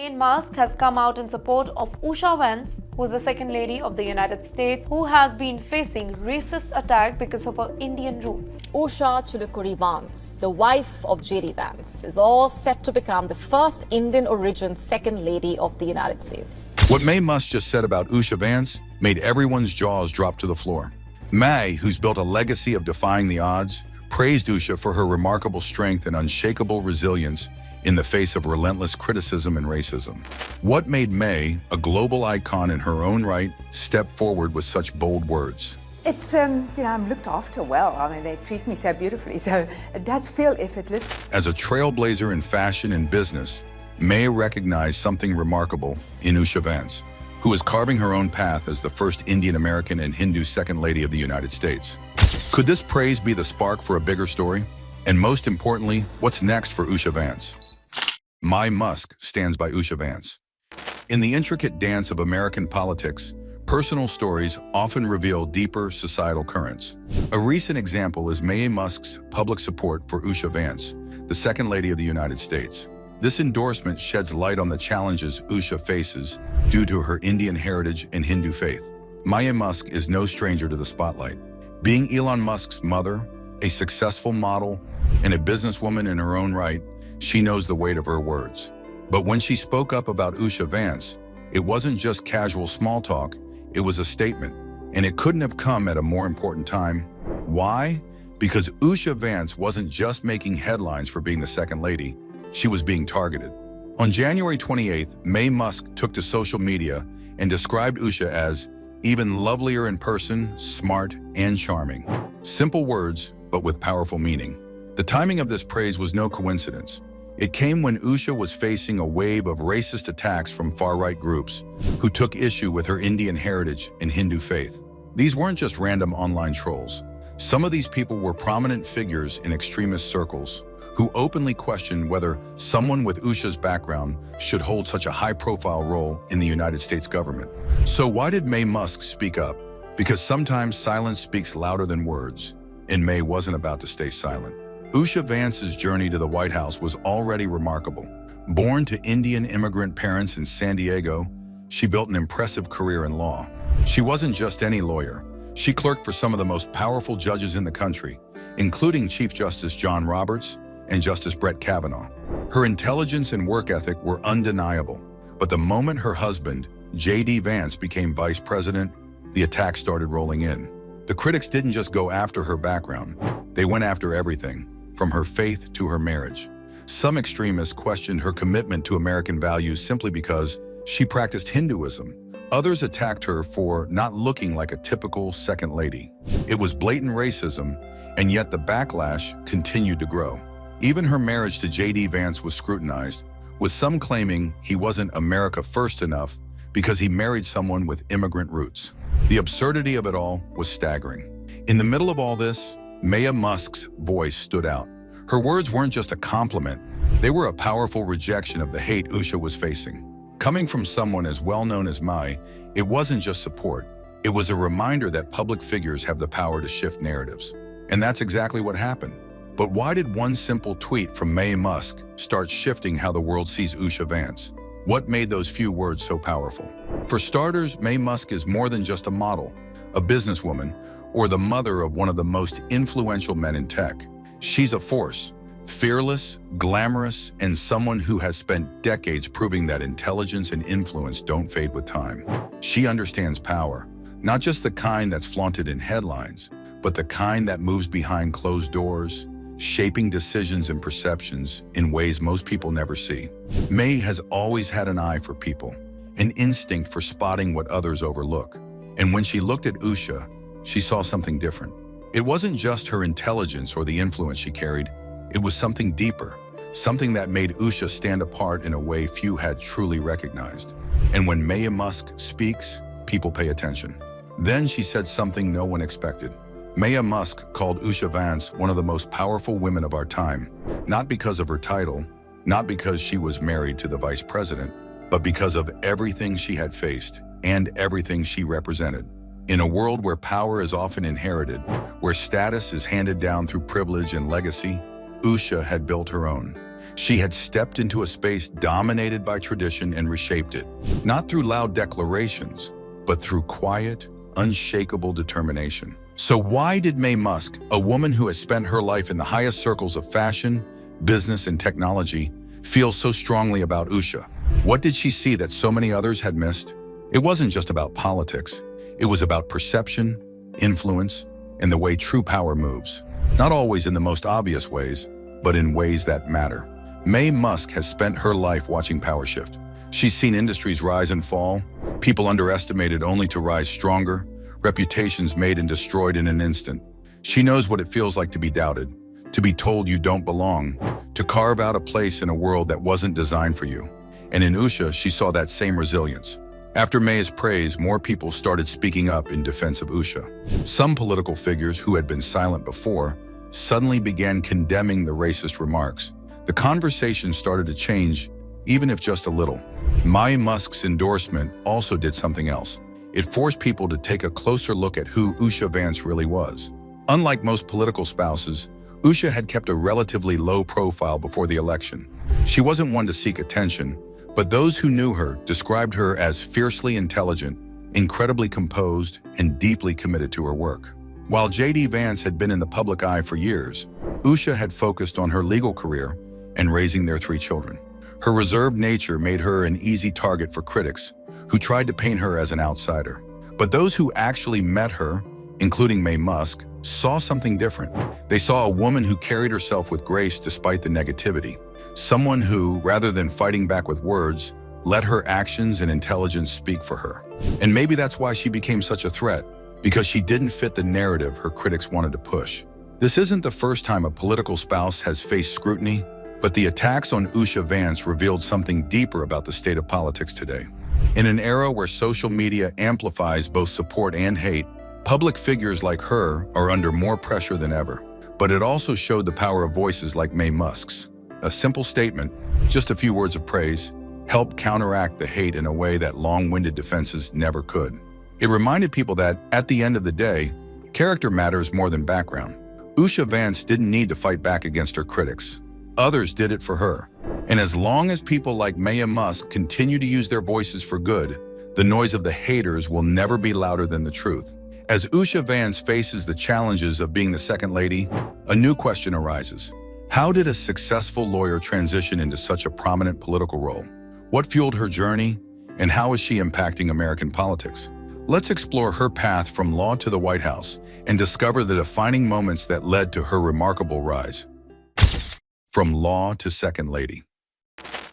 Maye Musk has come out in support of Usha Vance, who is the Second Lady of the United States, who has been facing racist attack because of her Indian roots. Usha Vance, the wife of J.D. Vance, is all set to become the first Indian-origin Second Lady of the United States. What Maye Musk just said about Usha Vance made everyone's jaws drop to the floor. Maye, who's built a legacy of defying the odds, praised Usha for her remarkable strength and unshakable resilience in the face of relentless criticism and racism. What made Maye, a global icon in her own right, step forward with such bold words? It's, I'm looked after well. I mean, they treat me so beautifully, so it does feel effortless. As a trailblazer in fashion and business, Maye recognized something remarkable in Usha Vance, who is carving her own path as the first Indian American and Hindu Second Lady of the United States. Could this praise be the spark for a bigger story? And most importantly, what's next for Usha Vance? Maye Musk stands by Usha Vance. In the intricate dance of American politics, personal stories often reveal deeper societal currents. A recent example is Maye Musk's public support for Usha Vance, the Second Lady of the United States. This endorsement sheds light on the challenges Usha faces due to her Indian heritage and Hindu faith. Maye Musk is no stranger to the spotlight. Being Elon Musk's mother, a successful model, and a businesswoman in her own right, she knows the weight of her words. But when she spoke up about Usha Vance, it wasn't just casual small talk, it was a statement. And it couldn't have come at a more important time. Why? Because Usha Vance wasn't just making headlines for being the Second Lady, she was being targeted. On January 28th, Maye Musk took to social media and described Usha as even lovelier in person, smart, and charming. Simple words, but with powerful meaning. The timing of this praise was no coincidence. It came when Usha was facing a wave of racist attacks from far-right groups who took issue with her Indian heritage and Hindu faith. These weren't just random online trolls. Some of these people were prominent figures in extremist circles who openly questioned whether someone with Usha's background should hold such a high-profile role in the United States government. So why did Maye Musk speak up? Because sometimes silence speaks louder than words, and Maye wasn't about to stay silent. Usha Vance's journey to the White House was already remarkable. Born to Indian immigrant parents in San Diego, she built an impressive career in law. She wasn't just any lawyer. She clerked for some of the most powerful judges in the country, including Chief Justice John Roberts and Justice Brett Kavanaugh. Her intelligence and work ethic were undeniable, but the moment her husband, J.D. Vance, became vice president, the attacks started rolling in. The critics didn't just go after her background, they went after everything, from her faith to her marriage. Some extremists questioned her commitment to American values simply because she practiced Hinduism. Others attacked her for not looking like a typical Second Lady. It was blatant racism, and yet the backlash continued to grow. Even her marriage to J.D. Vance was scrutinized, with some claiming he wasn't America first enough because he married someone with immigrant roots. The absurdity of it all was staggering. In the middle of all this, Maye Musk's voice stood out. Her words weren't just a compliment, they were a powerful rejection of the hate Usha was facing. Coming from someone as well-known as Maye, it wasn't just support, it was a reminder that public figures have the power to shift narratives. And that's exactly what happened. But why did one simple tweet from Maye Musk start shifting how the world sees Usha Vance? What made those few words so powerful? For starters, Maye Musk is more than just a model, a businesswoman, or the mother of one of the most influential men in tech. She's a force, fearless, glamorous, and someone who has spent decades proving that intelligence and influence don't fade with time. She understands power, not just the kind that's flaunted in headlines, but the kind that moves behind closed doors, shaping decisions and perceptions in ways most people never see. Maye has always had an eye for people, an instinct for spotting what others overlook. And when she looked at Usha, she saw something different. It wasn't just her intelligence or the influence she carried, it was something deeper, something that made Usha stand apart in a way few had truly recognized. And when Maye Musk speaks, people pay attention. Then she said something no one expected. Maye Musk called Usha Vance one of the most powerful women of our time, not because of her title, not because she was married to the vice president, but because of everything she had faced and everything she represented. In a world where power is often inherited, where status is handed down through privilege and legacy, Usha had built her own. She had stepped into a space dominated by tradition and reshaped it, not through loud declarations, but through quiet, unshakable determination. So why did Maye Musk, a woman who has spent her life in the highest circles of fashion, business, and technology, feel so strongly about Usha? What did she see that so many others had missed? It wasn't just about politics. It was about perception, influence, and the way true power moves. Not always in the most obvious ways, but in ways that matter. Maye Musk has spent her life watching power shift. She's seen industries rise and fall, people underestimated only to rise stronger, reputations made and destroyed in an instant. She knows what it feels like to be doubted, to be told you don't belong, to carve out a place in a world that wasn't designed for you. And in Usha, she saw that same resilience. After Maye's praise, more people started speaking up in defense of Usha. Some political figures who had been silent before suddenly began condemning the racist remarks. The conversation started to change, even if just a little. Maye Musk's endorsement also did something else. It forced people to take a closer look at who Usha Vance really was. Unlike most political spouses, Usha had kept a relatively low profile before the election. She wasn't one to seek attention, but those who knew her described her as fiercely intelligent, incredibly composed, and deeply committed to her work. While J.D. Vance had been in the public eye for years, Usha had focused on her legal career and raising their 3 children. Her reserved nature made her an easy target for critics who tried to paint her as an outsider. But those who actually met her, including Maye Musk, saw something different. They saw a woman who carried herself with grace despite the negativity. Someone who, rather than fighting back with words, let her actions and intelligence speak for her. And maybe that's why she became such a threat, because she didn't fit the narrative her critics wanted to push. This isn't the first time a political spouse has faced scrutiny, but the attacks on Usha Vance revealed something deeper about the state of politics today. In an era where social media amplifies both support and hate, public figures like her are under more pressure than ever. But it also showed the power of voices like Maye Musk's. A simple statement, just a few words of praise, helped counteract the hate in a way that long-winded defenses never could. It reminded people that, at the end of the day, character matters more than background. Usha Vance didn't need to fight back against her critics. Others did it for her. And as long as people like Maye Musk continue to use their voices for good, the noise of the haters will never be louder than the truth. As Usha Vance faces the challenges of being the second lady, a new question arises. How did a successful lawyer transition into such a prominent political role? What fueled her journey, and how is she impacting American politics? Let's explore her path from law to the White House and discover the defining moments that led to her remarkable rise. From law to second lady.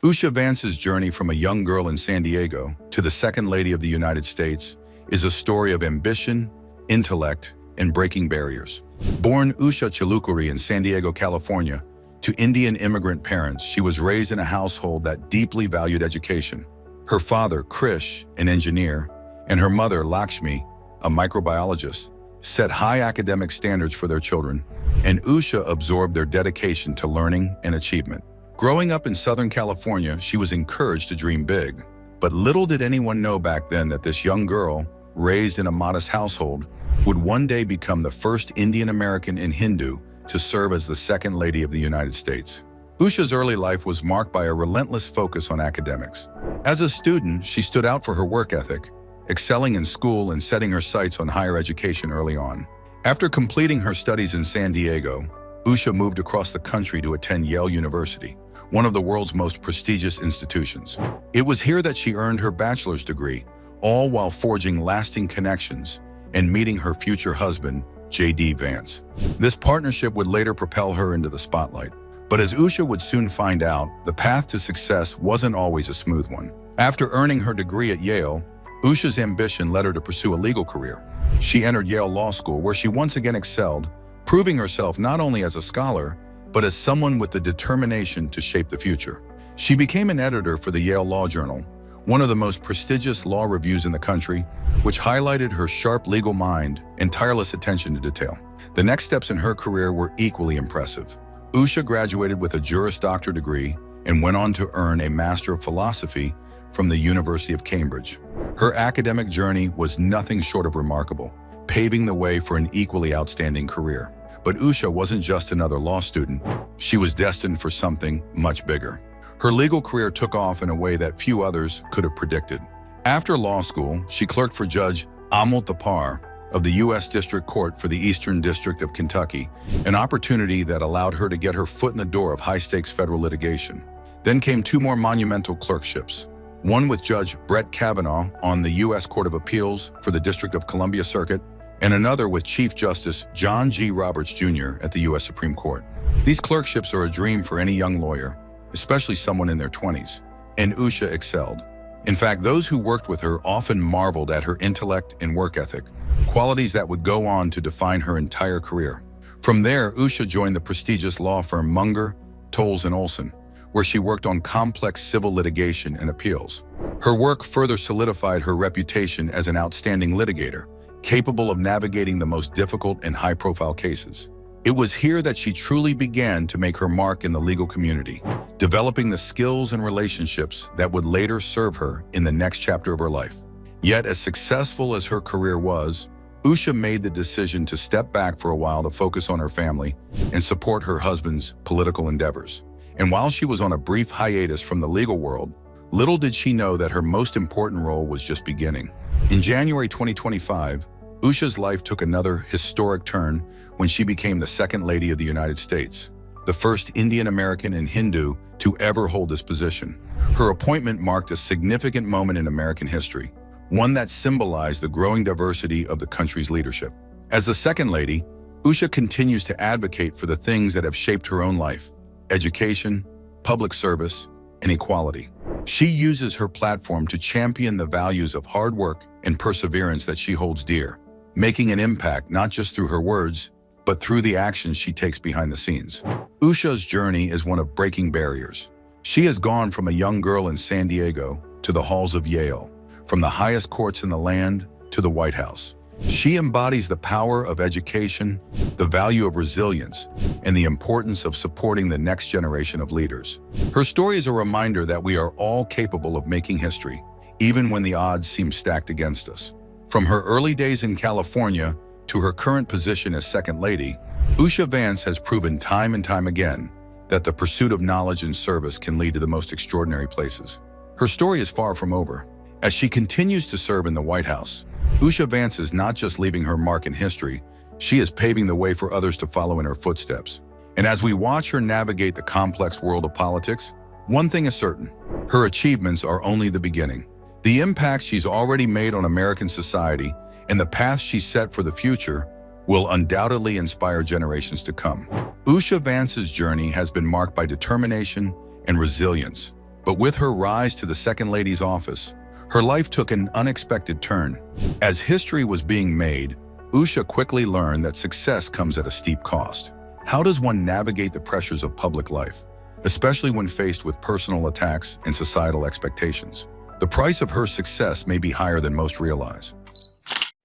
Usha Vance's journey from a young girl in San Diego to the second lady of the United States is a story of ambition, intellect, and breaking barriers. Born Usha Chilukuri in San Diego, California, to Indian immigrant parents, she was raised in a household that deeply valued education. Her father, Krish, an engineer, and her mother, Lakshmi, a microbiologist, set high academic standards for their children, and Usha absorbed their dedication to learning and achievement. Growing up in Southern California, she was encouraged to dream big. But little did anyone know back then that this young girl, raised in a modest household, would one day become the first Indian American and Hindu to serve as the second lady of the United States. Usha's early life was marked by a relentless focus on academics. As a student, she stood out for her work ethic, excelling in school and setting her sights on higher education early on. After completing her studies in San Diego, Usha moved across the country to attend Yale University, one of the world's most prestigious institutions. It was here that she earned her bachelor's degree, all while forging lasting connections and meeting her future husband, J.D. Vance. This partnership would later propel her into the spotlight. But as Usha would soon find out, the path to success wasn't always a smooth one. After earning her degree at Yale, Usha's ambition led her to pursue a legal career. She entered Yale Law School, where she once again excelled, proving herself not only as a scholar, but as someone with the determination to shape the future. She became an editor for the Yale Law Journal, one of the most prestigious law reviews in the country, which highlighted her sharp legal mind and tireless attention to detail. The next steps in her career were equally impressive. Usha graduated with a Juris Doctor degree and went on to earn a Master of Philosophy from the University of Cambridge. Her academic journey was nothing short of remarkable, paving the way for an equally outstanding career. But Usha wasn't just another law student. She was destined for something much bigger. Her legal career took off in a way that few others could have predicted. After law school, she clerked for Judge Amol Thapar of the U.S. District Court for the Eastern District of Kentucky, an opportunity that allowed her to get her foot in the door of high-stakes federal litigation. Then came two more monumental clerkships, one with Judge Brett Kavanaugh on the U.S. Court of Appeals for the District of Columbia Circuit, and another with Chief Justice John G. Roberts Jr. at the U.S. Supreme Court. These clerkships are a dream for any young lawyer, especially someone in their 20s, and Usha excelled. In fact, those who worked with her often marveled at her intellect and work ethic, qualities that would go on to define her entire career. From there, Usha joined the prestigious law firm Munger, Tolles & Olson, where she worked on complex civil litigation and appeals. Her work further solidified her reputation as an outstanding litigator, capable of navigating the most difficult and high-profile cases. It was here that she truly began to make her mark in the legal community, developing the skills and relationships that would later serve her in the next chapter of her life. Yet, as successful as her career was, Usha made the decision to step back for a while to focus on her family and support her husband's political endeavors. And while she was on a brief hiatus from the legal world, little did she know that her most important role was just beginning. In January 2025, Usha's life took another historic turn when she became the Second Lady of the United States, the first Indian American and Hindu to ever hold this position. Her appointment marked a significant moment in American history, one that symbolized the growing diversity of the country's leadership. As the Second Lady, Usha continues to advocate for the things that have shaped her own life: education, public service, and equality. She uses her platform to champion the values of hard work and perseverance that she holds dear, making an impact not just through her words, but through the actions she takes behind the scenes. Usha's journey is one of breaking barriers. She has gone from a young girl in San Diego to the halls of Yale, from the highest courts in the land to the White House. She embodies the power of education, the value of resilience, and the importance of supporting the next generation of leaders. Her story is a reminder that we are all capable of making history, even when the odds seem stacked against us. From her early days in California to her current position as Second Lady, Usha Vance has proven time and time again that the pursuit of knowledge and service can lead to the most extraordinary places. Her story is far from over. As she continues to serve in the White House, Usha Vance is not just leaving her mark in history, she is paving the way for others to follow in her footsteps. And as we watch her navigate the complex world of politics, one thing is certain: her achievements are only the beginning. The impact she's already made on American society and the path she's set for the future will undoubtedly inspire generations to come. Usha Vance's journey has been marked by determination and resilience, but with her rise to the Second Lady's office, her life took an unexpected turn. As history was being made, Usha quickly learned that success comes at a steep cost. How does one navigate the pressures of public life, especially when faced with personal attacks and societal expectations? The price of her success may be higher than most realize.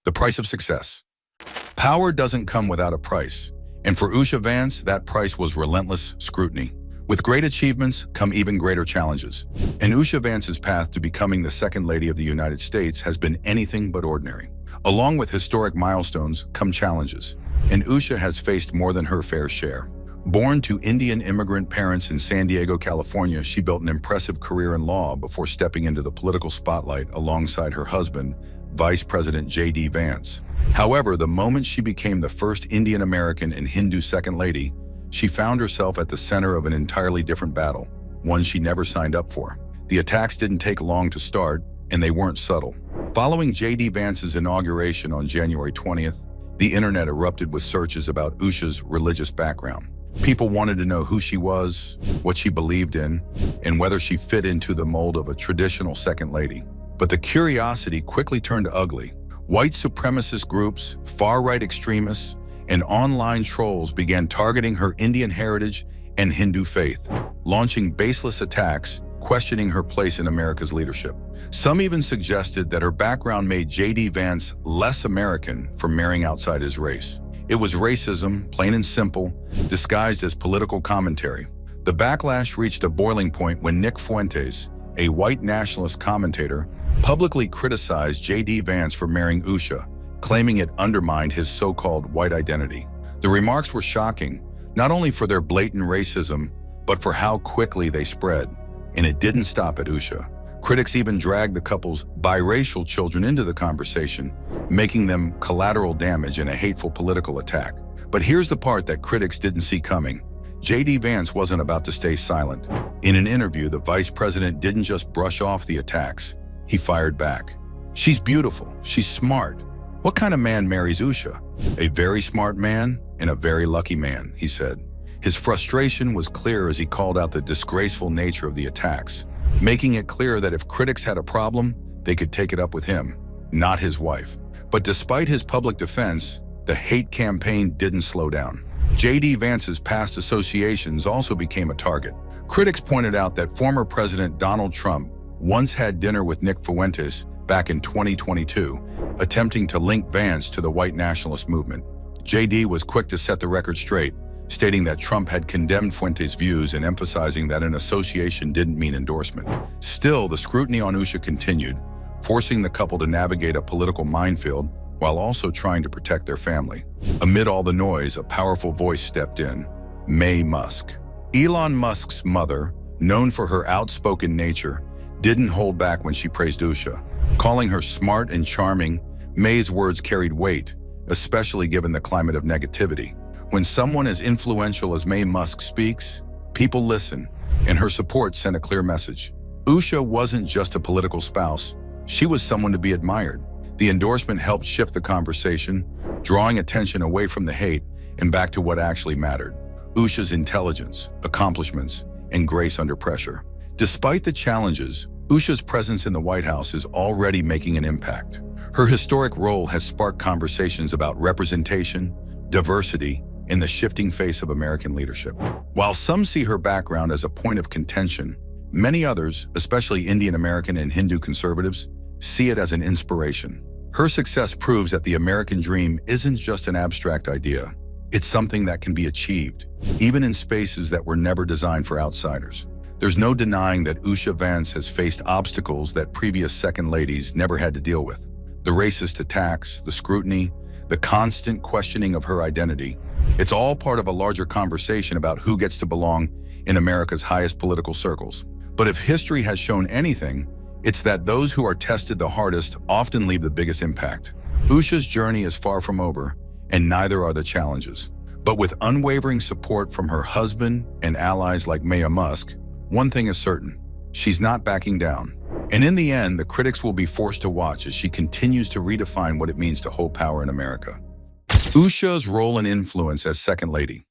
The price of success. Power doesn't come without a price, and for Usha Vance, that price was relentless scrutiny. With great achievements come even greater challenges, and Usha Vance's path to becoming the Second Lady of the United States has been anything but ordinary. Along with historic milestones come challenges, and Usha has faced more than her fair share. Born to Indian immigrant parents in San Diego, California, she built an impressive career in law before stepping into the political spotlight alongside her husband, Vice President J.D. Vance. However, the moment she became the first Indian American and Hindu Second Lady, she found herself at the center of an entirely different battle, one she never signed up for. The attacks didn't take long to start, and they weren't subtle. Following J.D. Vance's inauguration on January 20th, the internet erupted with searches about Usha's religious background. People wanted to know who she was, what she believed in, and whether she fit into the mold of a traditional Second Lady. But the curiosity quickly turned ugly. White supremacist groups, far-right extremists, and online trolls began targeting her Indian heritage and Hindu faith, launching baseless attacks, questioning her place in America's leadership. Some even suggested that her background made J.D. Vance less American for marrying outside his race. It was racism, plain and simple, disguised as political commentary. The backlash reached a boiling point when Nick Fuentes, a white nationalist commentator, publicly criticized J.D. Vance for marrying Usha, claiming it undermined his so-called white identity. The remarks were shocking, not only for their blatant racism, but for how quickly they spread. And it didn't stop at Usha. Critics even dragged the couple's biracial children into the conversation, making them collateral damage in a hateful political attack. But here's the part that critics didn't see coming. J.D. Vance wasn't about to stay silent. In an interview, the vice president didn't just brush off the attacks. He fired back. "She's beautiful. She's smart. What kind of man marries Usha? A very smart man and a very lucky man," he said. His frustration was clear as he called out the disgraceful nature of the attacks, making it clear that if critics had a problem, they could take it up with him, not his wife. But despite his public defense, the hate campaign didn't slow down. J.D. Vance's past associations also became a target. Critics pointed out that former President Donald Trump once had dinner with Nick Fuentes back in 2022, attempting to link Vance to the white nationalist movement. J.D. was quick to set the record straight, stating that Trump had condemned Fuentes' views and emphasizing that an association didn't mean endorsement. Still, the scrutiny on Usha continued, forcing the couple to navigate a political minefield while also trying to protect their family. Amid all the noise, a powerful voice stepped in: Maye Musk. Elon Musk's mother, known for her outspoken nature, didn't hold back when she praised Usha. Calling her smart and charming, Maye's words carried weight, especially given the climate of negativity. When someone as influential as Maye Musk speaks, people listen, and her support sent a clear message. Usha wasn't just a political spouse, she was someone to be admired. The endorsement helped shift the conversation, drawing attention away from the hate and back to what actually mattered: Usha's intelligence, accomplishments, and grace under pressure. Despite the challenges, Usha's presence in the White House is already making an impact. Her historic role has sparked conversations about representation, diversity, and the shifting face of American leadership. While some see her background as a point of contention, many others, especially Indian American and Hindu conservatives, see it as an inspiration. Her success proves that the American dream isn't just an abstract idea. It's something that can be achieved, even in spaces that were never designed for outsiders. There's no denying that Usha Vance has faced obstacles that previous second ladies never had to deal with. The racist attacks, the scrutiny, the constant questioning of her identity. It's all part of a larger conversation about who gets to belong in America's highest political circles. But if history has shown anything, it's that those who are tested the hardest often leave the biggest impact. Usha's journey is far from over, and neither are the challenges. But with unwavering support from her husband and allies like Maye Musk, one thing is certain: she's not backing down. And in the end, the critics will be forced to watch as she continues to redefine what it means to hold power in America. Usha's role and influence as Second Lady.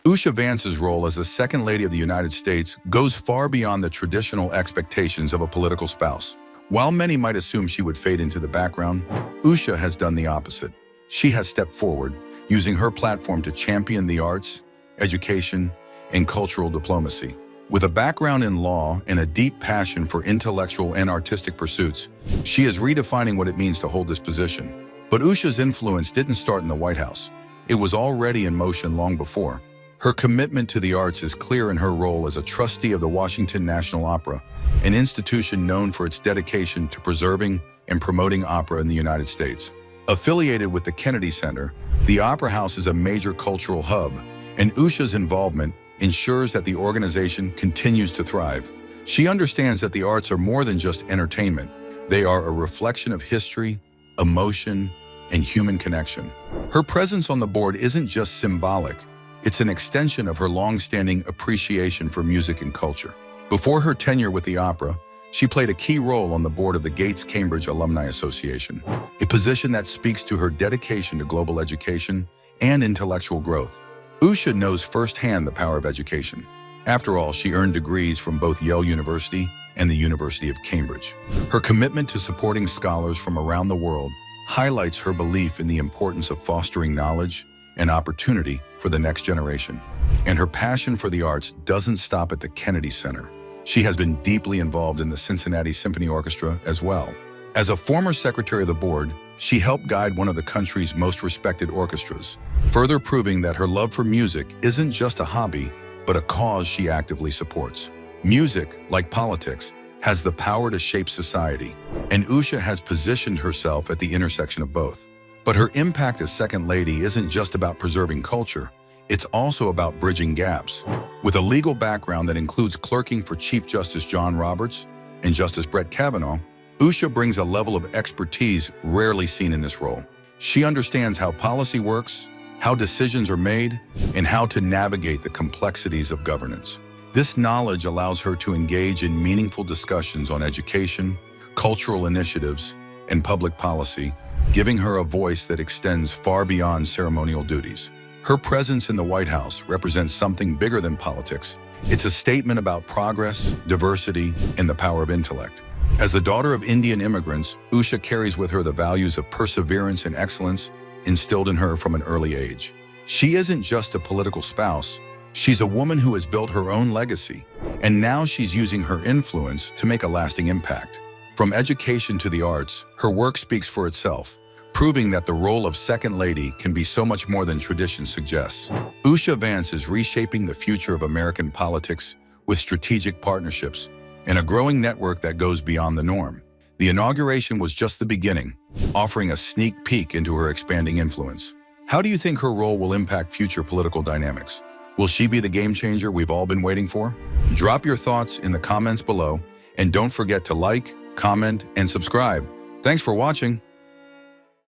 Usha Vance's role as the Second Lady of the United States goes far beyond the traditional expectations of a political spouse. While many might assume she would fade into the background, Usha has done the opposite. She has stepped forward, using her platform to champion the arts, education, and cultural diplomacy. With a background in law and a deep passion for intellectual and artistic pursuits, she is redefining what it means to hold this position. But Usha's influence didn't start in the White House. It was already in motion long before. Her commitment to the arts is clear in her role as a trustee of the Washington National Opera, an institution known for its dedication to preserving and promoting opera in the United States. Affiliated with the Kennedy Center, the Opera House is a major cultural hub, and Usha's involvement ensures that the organization continues to thrive. She understands that the arts are more than just entertainment. They are a reflection of history, emotion, and human connection. Her presence on the board isn't just symbolic, it's an extension of her long-standing appreciation for music and culture. Before her tenure with the opera, she played a key role on the board of the Gates-Cambridge Alumni Association, a position that speaks to her dedication to global education and intellectual growth. Usha knows firsthand the power of education. After all, she earned degrees from both Yale University and the University of Cambridge. Her commitment to supporting scholars from around the world highlights her belief in the importance of fostering knowledge and opportunity for the next generation. And her passion for the arts doesn't stop at the Kennedy Center. She has been deeply involved in the Cincinnati Symphony Orchestra as well. As a former secretary of the board, she helped guide one of the country's most respected orchestras, further proving that her love for music isn't just a hobby, but a cause she actively supports. Music, like politics, has the power to shape society, and Usha has positioned herself at the intersection of both. But her impact as second lady isn't just about preserving culture, it's also about bridging gaps. With a legal background that includes clerking for Chief Justice John Roberts and Justice Brett Kavanaugh, Usha brings a level of expertise rarely seen in this role. She understands how policy works, how decisions are made, and how to navigate the complexities of governance. This knowledge allows her to engage in meaningful discussions on education, cultural initiatives, and public policy, giving her a voice that extends far beyond ceremonial duties. Her presence in the White House represents something bigger than politics. It's a statement about progress, diversity, and the power of intellect. As the daughter of Indian immigrants, Usha carries with her the values of perseverance and excellence instilled in her from an early age. She isn't just a political spouse, she's a woman who has built her own legacy, and now she's using her influence to make a lasting impact. From education to the arts, her work speaks for itself, proving that the role of second lady can be so much more than tradition suggests. Usha Vance is reshaping the future of American politics with strategic partnerships and a growing network that goes beyond the norm. The inauguration was just the beginning, offering a sneak peek into her expanding influence. How do you think her role will impact future political dynamics? Will she be the game changer we've all been waiting for? Drop your thoughts in the comments below, and don't forget to like, comment, and subscribe. Thanks for watching.